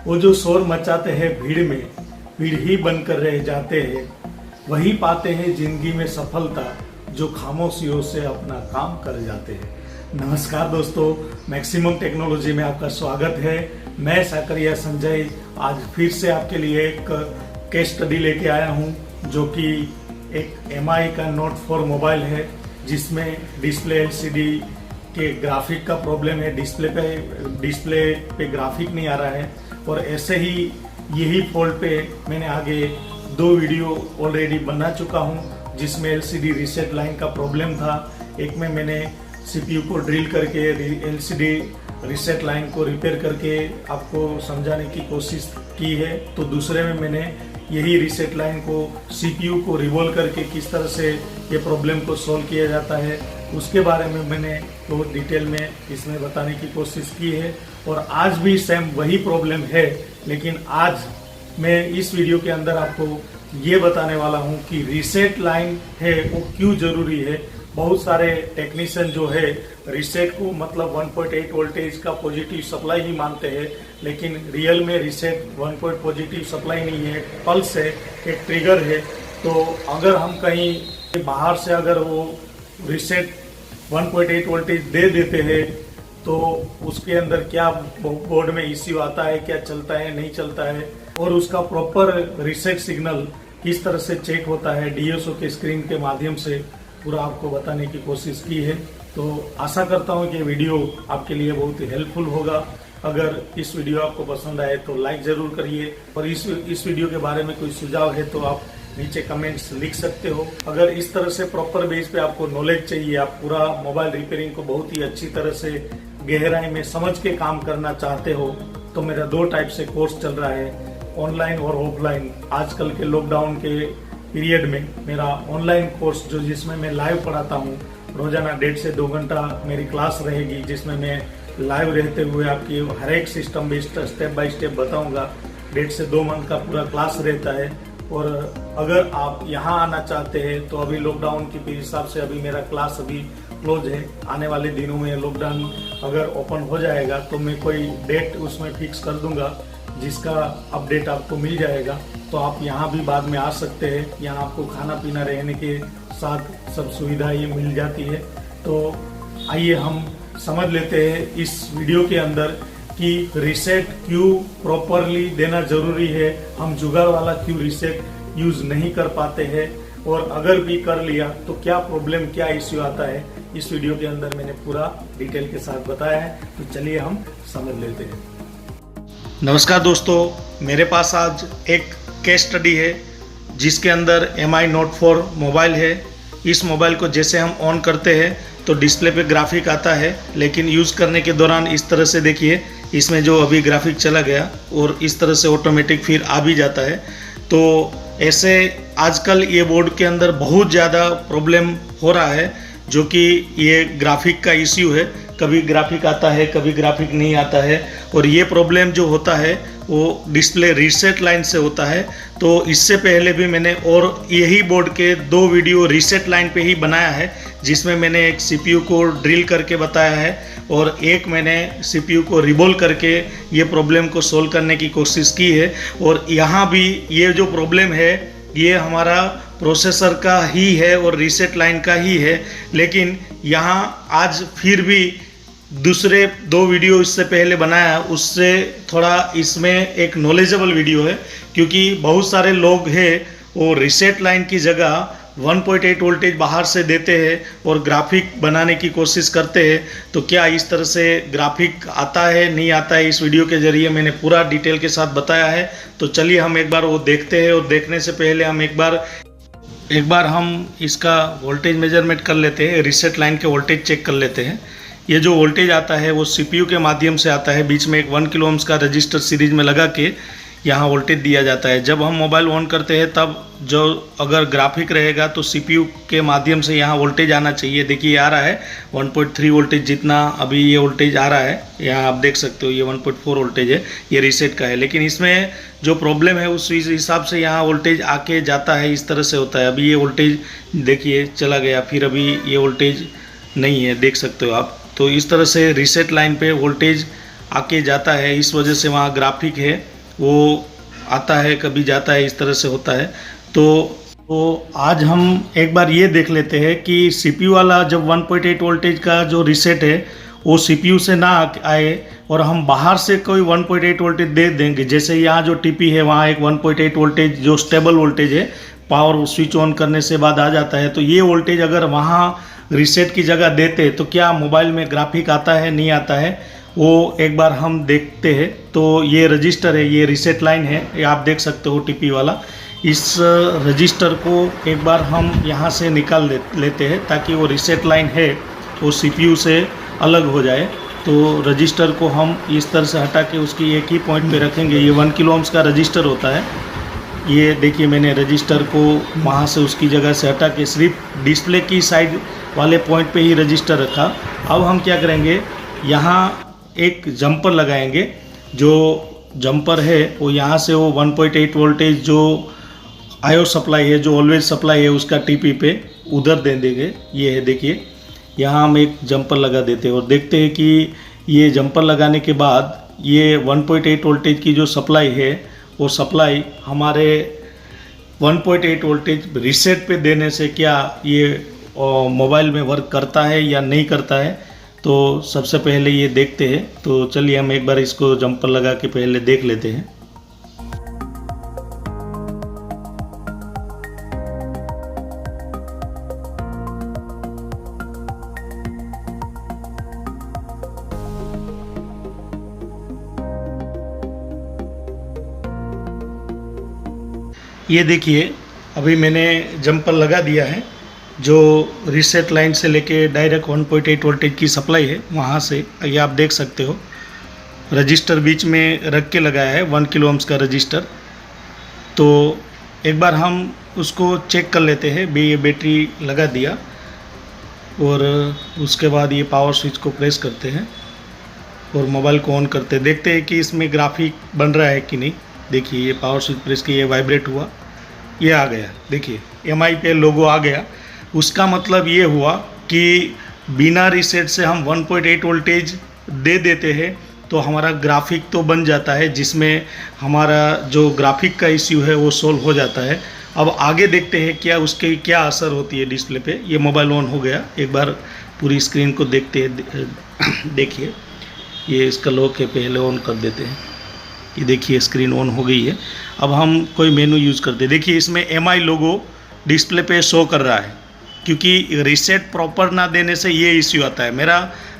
वो जो शोर मचाते हैं भीड़ में, भीड़ ही बनकर रह जाते हैं, वही पाते हैं जिंदगी में सफलता जो खामोशियों से अपना काम कर जाते हैं। नमस्कार दोस्तों, मैक्सिमम टेक्नोलॉजी में आपका स्वागत है। मैं साकरिया संजय आज फिर से आपके लिए एक केस स्टडी लेके आया हूं, जो कि एक MI का नोट 4 मोबाइल है, जिसमें डिस्प्ले LCD के ग्राफिक का प्रॉब्लम है। डिस्प्ले पे ग्राफिक नहीं आ रहा है, और ऐसे ही यही फॉल्ट पे मैंने आगे 2 वीडियो ऑलरेडी बना चुका हूं, जिसमें LCD रीसेट लाइन का प्रॉब्लम था। एक में मैंने CPU को ड्रिल करके LCD रीसेट लाइन को रिपेयर करके आपको समझाने की कोशिश की है, तो दूसरे में मैंने यही रीसेट लाइन को CPU को रिवॉल्व करके किस तरह से ये प्रॉब्लम को सॉल्व किया जाता है, उसके बारे में मैंने तो डिटेल में इसमें बताने की कोशिश की है। और आज भी सेम वही प्रॉब्लम है, लेकिन आज मैं इस वीडियो के अंदर आपको ये बताने वाला हूँ कि रीसेट लाइन है वो क्यों जरूरी है। बहुत सारे टेक्नीशियन जो है रीसेट को मतलब 1.8 वोल्टेज का पॉजिटिव सप्लाई ही मानते हैं, लेकिन रियल में रीसेट 1 पॉजिटिव सप्लाई नहीं है, पल्स है, एक ट्रिगर है। तो अगर हम कहीं बाहर से अगर वो रीसेट 1.8 वोल्टेज दे देते हैं, तो उसके अंदर क्या बोर्ड में इश्यू आता है, क्या चलता है नहीं चलता है, और उसका प्रॉपर रीसेट सिग्नल किस तरह से चेक होता है DSO के स्क्रीन के माध्यम से, पूरा आपको बताने की कोशिश की है। तो आशा करता हूँ कि वीडियो आपके लिए बहुत ही हेल्पफुल होगा। अगर इस वीडियो आपको पसंद आए तो लाइक जरूर करिए, और इस वीडियो के बारे में कोई सुझाव है तो आप नीचे कमेंट्स लिख सकते हो। अगर इस तरह से प्रॉपर बेस पे आपको नॉलेज चाहिए, आप पूरा मोबाइल रिपेयरिंग को बहुत ही अच्छी तरह से गहराई में समझ के काम करना चाहते हो, तो मेरा 2 टाइप से कोर्स चल रहा है, ऑनलाइन और ऑफलाइन। आजकल के लॉकडाउन के पीरियड में मेरा ऑनलाइन कोर्स जो जिसमें मैं लाइव पढ़ाता हूँ, रोजाना 1.5 से 2 घंटा मेरी क्लास रहेगी, जिसमें मैं लाइव रहते हुए आपकी हर एक system based step by step बताऊंगा। 1.5 से 2 मंथ का पूरा क्लास रहता है। और अगर आप यहाँ आना चाहते हैं तो अभी लॉकडाउन के हिसाब से अभी मेरा क्लास अभी क्लोज है। आने वाले दिनों में लॉकडाउन अगर ओपन हो जाएगा तो मैं कोई डेट उसमें फिक्स कर दूंगा, जिसका अपडेट आपको मिल जाएगा। तो आप यहाँ भी बाद में आ सकते हैं। यहाँ आपको खाना पीना रहने के साथ सब सुविधाएं मिल जाती है। तो आइए हम समझ लेते हैं इस वीडियो के अंदर कि रीसेट क्यों प्रॉपरली देना जरूरी है, हम जुगाड़ वाला क्यों रीसेट यूज नहीं कर पाते हैं, और अगर भी कर लिया तो क्या प्रॉब्लम, क्या इश्यू आता है। इस वीडियो के अंदर मैंने पूरा डिटेल के साथ बताया है, तो चलिए हम समझ लेते हैं। नमस्कार दोस्तों, मेरे पास आज एक केस स्टडी है, जिसके अंदर MI नोट 4 मोबाइल है। इस मोबाइल को जैसे हम ऑन करते हैं तो डिस्प्ले पे ग्राफिक आता है, लेकिन यूज़ करने के दौरान इस तरह से देखिए, इसमें जो अभी ग्राफिक चला गया और इस तरह से ऑटोमेटिक फिर आ भी जाता है। तो ऐसे आजकल ये बोर्ड के अंदर बहुत ज़्यादा प्रॉब्लम हो रहा है, जो कि ये ग्राफिक का इश्यू है। कभी ग्राफिक आता है, कभी ग्राफिक नहीं आता है, और ये प्रॉब्लम जो होता है वो डिस्प्ले रीसेट लाइन से होता है। तो इससे पहले भी मैंने और यही बोर्ड के 2 वीडियो रीसेट लाइन पे ही बनाया है, जिसमें मैंने एक CPU को ड्रिल करके बताया है, और एक मैंने CPU को रिवॉल्व करके ये प्रॉब्लम को सोल्व करने की कोशिश की है। और यहाँ भी ये जो प्रॉब्लम है ये हमारा प्रोसेसर का ही है और रीसेट लाइन का ही है, लेकिन यहाँ आज फिर भी दूसरे 2 वीडियो इससे पहले बनाया, उससे थोड़ा इसमें एक नॉलेजेबल वीडियो है, क्योंकि बहुत सारे लोग हैं वो रीसेट लाइन की जगह 1.8 वोल्टेज बाहर से देते हैं और ग्राफिक बनाने की कोशिश करते हैं। तो क्या इस तरह से ग्राफिक आता है नहीं आता है, इस वीडियो के जरिए मैंने पूरा डिटेल के साथ बताया है। तो चलिए हम एक बार वो देखते हैं, और देखने से पहले हम एक बार हम इसका वोल्टेज मेजरमेंट कर लेते हैं, रीसेट लाइन के वोल्टेज चेक कर लेते हैं। ये जो वोल्टेज आता है वो CPU के माध्यम से आता है, बीच में एक 1 किलो ओम्स का रजिस्टर सीरीज में लगा के यहाँ वोल्टेज दिया जाता है। जब हम मोबाइल ऑन करते हैं तब जो अगर ग्राफिक रहेगा तो CPU के माध्यम से यहाँ वोल्टेज आना चाहिए। देखिए आ रहा है 1.3 वोल्टेज जितना अभी ये वोल्टेज आ रहा है, यहाँ आप देख सकते हो ये 1.4 वोल्टेज है, ये रीसेट का है। लेकिन इसमें जो प्रॉब्लम है उस हिसाब से यहाँ वोल्टेज आके जाता है, इस तरह से होता है। अभी ये वोल्टेज देखिए चला गया, फिर अभी ये वोल्टेज नहीं है, देख सकते हो आप। तो इस तरह से रीसेट लाइन पे वोल्टेज आके जाता है, इस वजह से वहाँ ग्राफिक है वो आता है कभी जाता है, इस तरह से होता है। तो आज हम एक बार ये देख लेते हैं कि CPU वाला जब 1.8 वोल्टेज का जो रीसेट है वो CPU से ना आए और हम बाहर से कोई 1.8 वोल्टेज दे देंगे। जैसे यहाँ जो TP है वहाँ एक 1.8 वोल्टेज जो स्टेबल वोल्टेज है, पावर स्विच ऑन करने से बाद आ जाता है। तो ये वोल्टेज अगर वहाँ रीसेट की जगह देते तो क्या मोबाइल में ग्राफिक आता है नहीं आता है, वो एक बार हम देखते हैं। तो ये रजिस्टर है, ये रीसेट लाइन है, ये आप देख सकते हो TP वाला। इस रजिस्टर को एक बार हम यहाँ से निकाल लेते हैं ताकि वो रीसेट लाइन है वो CPU से अलग हो जाए। तो रजिस्टर को हम इस तरह से हटा के उसकी एक ही पॉइंट पे रखेंगे। ये 1 किलो ओम्स का रजिस्टर होता है। ये देखिए मैंने रजिस्टर को वहाँ से उसकी जगह से हटा के सिर्फ डिस्प्ले की साइड वाले पॉइंट पे ही रजिस्टर रखा। अब हम क्या करेंगे, यहाँ एक जंपर लगाएंगे। जो जंपर है वो यहाँ से वो 1.8 वोल्टेज जो आयो सप्लाई है, जो ऑलवेज सप्लाई है, उसका TP पे उधर दे देंगे। ये है देखिए, यहाँ हम एक जंपर लगा देते हैं और देखते हैं कि ये जंपर लगाने के बाद ये 1.8 वोल्टेज की जो सप्लाई है वो सप्लाई हमारे 1.8 वोल्टेज रीसेट पे देने से क्या ये मोबाइल में वर्क करता है या नहीं करता है। तो सबसे पहले ये देखते हैं। तो चलिए हम एक बार इसको जंपर लगा के पहले देख लेते हैं। ये देखिए अभी मैंने जंपर लगा दिया है। जो रीसेट लाइन से लेके डायरेक्ट 1.8 वोल्टेज की सप्लाई है वहाँ से, ये आप देख सकते हो। रजिस्टर बीच में रख के लगाया है 1 किलो ओम्स का रजिस्टर। तो एक बार हम उसको चेक कर लेते हैं। ये बैटरी लगा दिया और उसके बाद ये पावर स्विच को प्रेस करते हैं और मोबाइल को ऑन करते हैं। देखते हैं कि इसमें ग्राफिक बन रहा है कि नहीं। देखिए ये पावर स्विच प्रेस किया, ये वाइब्रेट हुआ, ये आ गया। देखिए MI पे लोगो आ गया। उसका मतलब ये हुआ कि बिना रीसेट से हम 1.8 वोल्टेज दे देते हैं तो हमारा ग्राफिक तो बन जाता है, जिसमें हमारा जो ग्राफिक का इश्यू है वो सोल्व हो जाता है। अब आगे देखते हैं क्या उसके क्या असर होती है डिस्प्ले पे। ये मोबाइल ऑन हो गया। एक बार पूरी स्क्रीन को देखते हैं। देखिए ये इसका लॉक है, पहले ऑन कर देते हैं। ये देखिए स्क्रीन ऑन हो गई है। अब हम कोई मेनू यूज़ करते हैं। देखिए इसमें MI लोगो डिस्प्ले पे शो कर रहा है, क्योंकि रीसेट प्रॉपर ना देने से ये इश्यू आता है। मेरा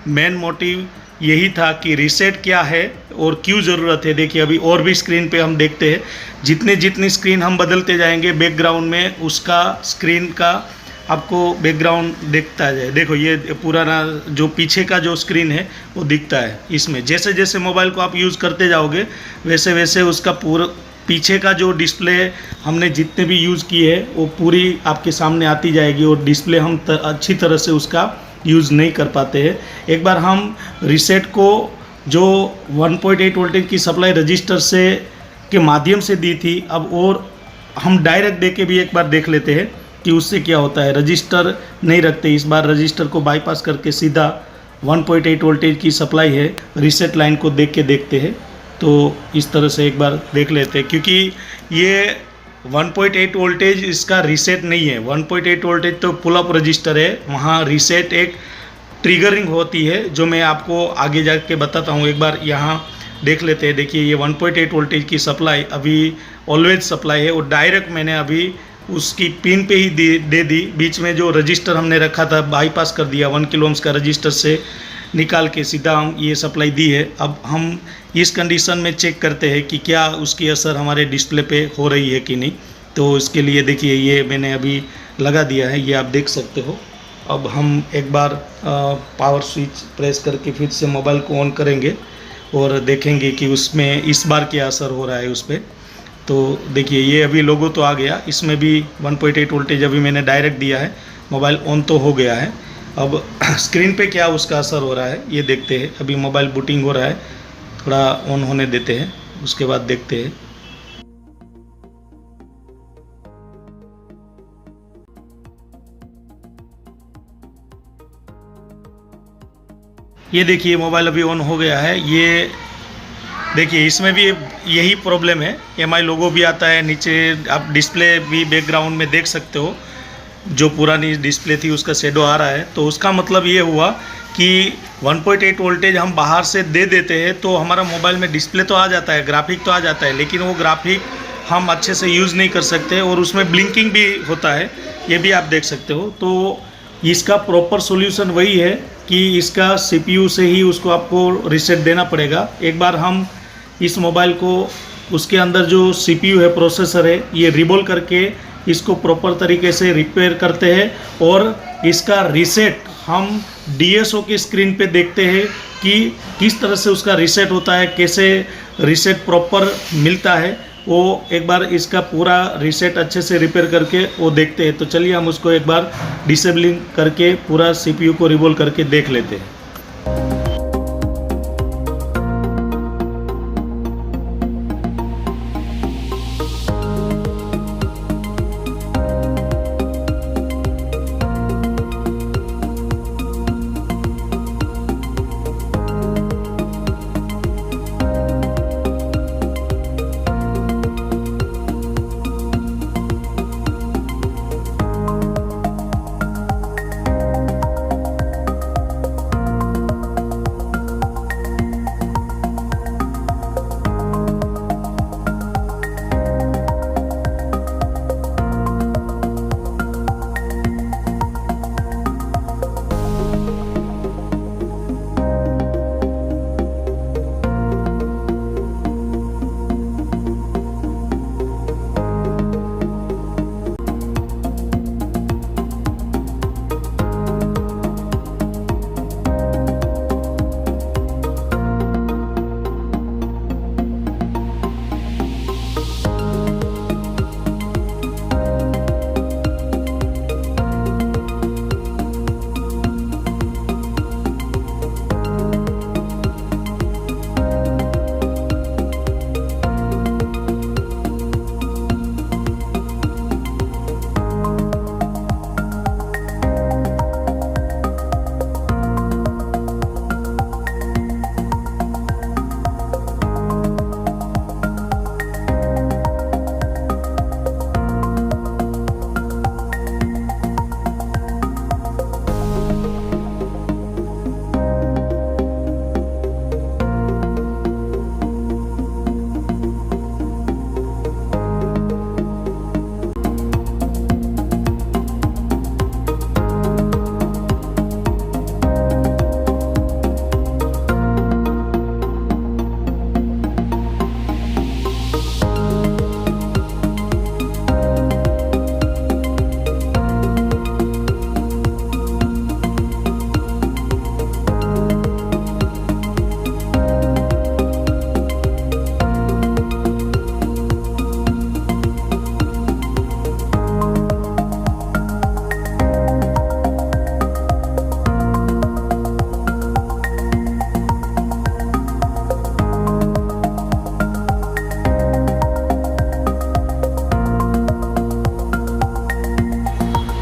मेन मोटिव यही था कि रीसेट क्या है और क्यों ज़रूरत है। देखिए अभी और भी स्क्रीन पे हम देखते हैं, जितनी स्क्रीन हम बदलते जाएंगे बैकग्राउंड में उसका स्क्रीन का आपको बैकग्राउंड दिखता जाए। देखो ये पुराना जो पीछे का जो स्क्रीन है वो दिखता है इसमें। जैसे जैसे मोबाइल को आप यूज़ करते जाओगे वैसे वैसे उसका पूरा पीछे का जो डिस्प्ले हमने जितने भी यूज़ किए है वो पूरी आपके सामने आती जाएगी और डिस्प्ले हम अच्छी तरह से उसका यूज़ नहीं कर पाते हैं। एक बार हम रीसेट को जो 1.8 वोल्टेज की सप्लाई रजिस्टर से के माध्यम से दी थी, अब और हम डायरेक्ट दे के भी एक बार देख लेते हैं कि उससे क्या होता है। रजिस्टर नहीं रखते, इस बार रजिस्टर को बाईपास करके सीधा 1.8 वोल्टेज की सप्लाई है रीसेट लाइन को देख के देखते हैं। तो इस तरह से एक बार देख लेते हैं, क्योंकि ये 1.8 वोल्टेज इसका रीसेट नहीं है। 1.8 वोल्टेज तो पुल अप रजिस्टर है, वहाँ रीसेट एक ट्रिगरिंग होती है जो मैं आपको आगे जाके बताता हूँ। एक बार यहाँ देख लेते हैं। देखिए ये 1.8 वोल्टेज की सप्लाई अभी ऑलवेज सप्लाई है और डायरेक्ट मैंने अभी उसकी पिन पे ही दे दी। बीच में जो रजिस्टर हमने रखा था बाईपास कर दिया, 1 किलो ओम्स का रजिस्टर से निकाल के सीधा हम ये सप्लाई दी है। अब हम इस कंडीशन में चेक करते हैं कि क्या उसकी असर हमारे डिस्प्ले पे हो रही है कि नहीं। तो इसके लिए देखिए ये मैंने अभी लगा दिया है, ये आप देख सकते हो। अब हम एक बार पावर स्विच प्रेस करके फिर से मोबाइल को ऑन करेंगे और देखेंगे कि उसमें इस बार क्या असर हो रहा है उस पर। तो देखिए ये अभी लोगो तो आ गया, इसमें भी 1.8 वोल्टेज अभी मैंने डायरेक्ट दिया है, मोबाइल ऑन तो हो गया है। अब स्क्रीन पे क्या उसका असर हो रहा है ये देखते हैं। अभी मोबाइल बूटिंग हो रहा है, थोड़ा ऑन होने देते हैं, उसके बाद देखते हैं। ये देखिए मोबाइल अभी ऑन हो गया है। ये देखिए इसमें भी यही प्रॉब्लम है, एमआई लोगो भी आता है नीचे, आप डिस्प्ले भी बैकग्राउंड में देख सकते हो, जो पुरानी डिस्प्ले थी उसका शेडो आ रहा है। तो उसका मतलब ये हुआ कि 1.8 वोल्टेज हम बाहर से दे देते हैं तो हमारा मोबाइल में डिस्प्ले तो आ जाता है, ग्राफिक तो आ जाता है, लेकिन वो ग्राफिक हम अच्छे से यूज़ नहीं कर सकते और उसमें ब्लिंकिंग भी होता है, ये भी आप देख सकते हो। तो इसका प्रॉपर सॉल्यूशन वही है कि इसका CPU से ही उसको आपको रीसेट देना पड़ेगा। एक बार हम इस मोबाइल को, उसके अंदर जो CPU है, प्रोसेसर है, ये रिबोल करके इसको प्रॉपर तरीके से रिपेयर करते हैं और इसका रीसेट हम DSO की स्क्रीन पे देखते हैं कि किस तरह से उसका रीसेट होता है, कैसे रीसेट प्रॉपर मिलता है। वो एक बार इसका पूरा रीसेट अच्छे से रिपेयर करके वो देखते हैं। तो चलिए हम उसको एक बार डिसेबलिंग करके पूरा CPU को रिबोल करके देख लेते हैं।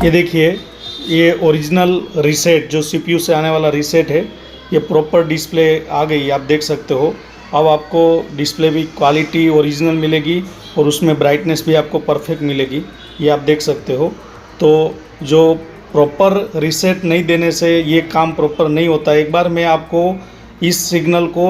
ये देखिए, ये ओरिजिनल रीसेट जो CPU से आने वाला रीसेट है, ये प्रॉपर डिस्प्ले आ गई, आप देख सकते हो। अब आपको डिस्प्ले भी क्वालिटी ओरिजिनल मिलेगी और उसमें ब्राइटनेस भी आपको परफेक्ट मिलेगी, ये आप देख सकते हो। तो जो प्रॉपर रीसेट नहीं देने से ये काम प्रॉपर नहीं होता। एक बार मैं आपको इस सिग्नल को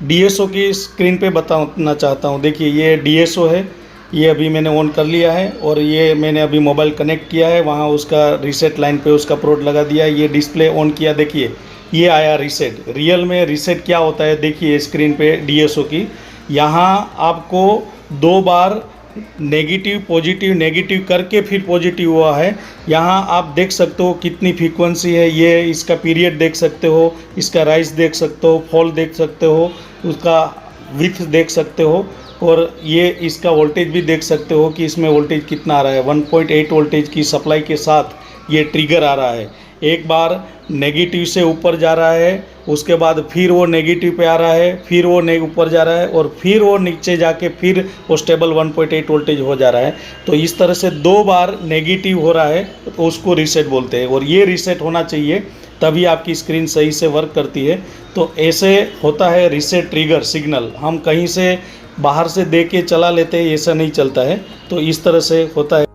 DSO की स्क्रीन पे बताना चाहता हूँ। देखिए ये DSO है, ये अभी मैंने ऑन कर लिया है और ये मैंने अभी मोबाइल कनेक्ट किया है, वहाँ उसका रीसेट लाइन पे उसका प्रोड लगा दिया है, ये डिस्प्ले ऑन किया, देखिए ये आया रीसेट। रियल में रीसेट क्या होता है देखिए स्क्रीन पे DSO की, यहाँ आपको 2 बार नेगेटिव पॉजिटिव नेगेटिव करके फिर पॉजिटिव हुआ है। यहाँ आप देख सकते हो कितनी फ्रीक्वेंसी है, ये इसका पीरियड देख सकते हो, इसका राइज देख सकते हो, फॉल देख सकते हो, उसका विड्थ देख सकते हो और ये इसका वोल्टेज भी देख सकते हो कि इसमें वोल्टेज कितना आ रहा है। 1.8 वोल्टेज की सप्लाई के साथ ये ट्रिगर आ रहा है। एक बार नेगेटिव से ऊपर जा रहा है, उसके बाद फिर वो नेगेटिव पे आ रहा है, फिर वो ऊपर जा रहा है और फिर वो नीचे जाके फिर वो स्टेबल 1.8 वोल्टेज हो जा रहा है। तो इस तरह से 2 बार नेगेटिव हो रहा है तो उसको रीसेट बोलते हैं और ये रीसेट होना चाहिए तभी आपकी स्क्रीन सही से वर्क करती है। तो ऐसे होता है रीसेट ट्रिगर सिग्नल, हम कहीं से बाहर से दे के चला लेते हैं, ऐसा नहीं चलता है। तो इस तरह से होता है।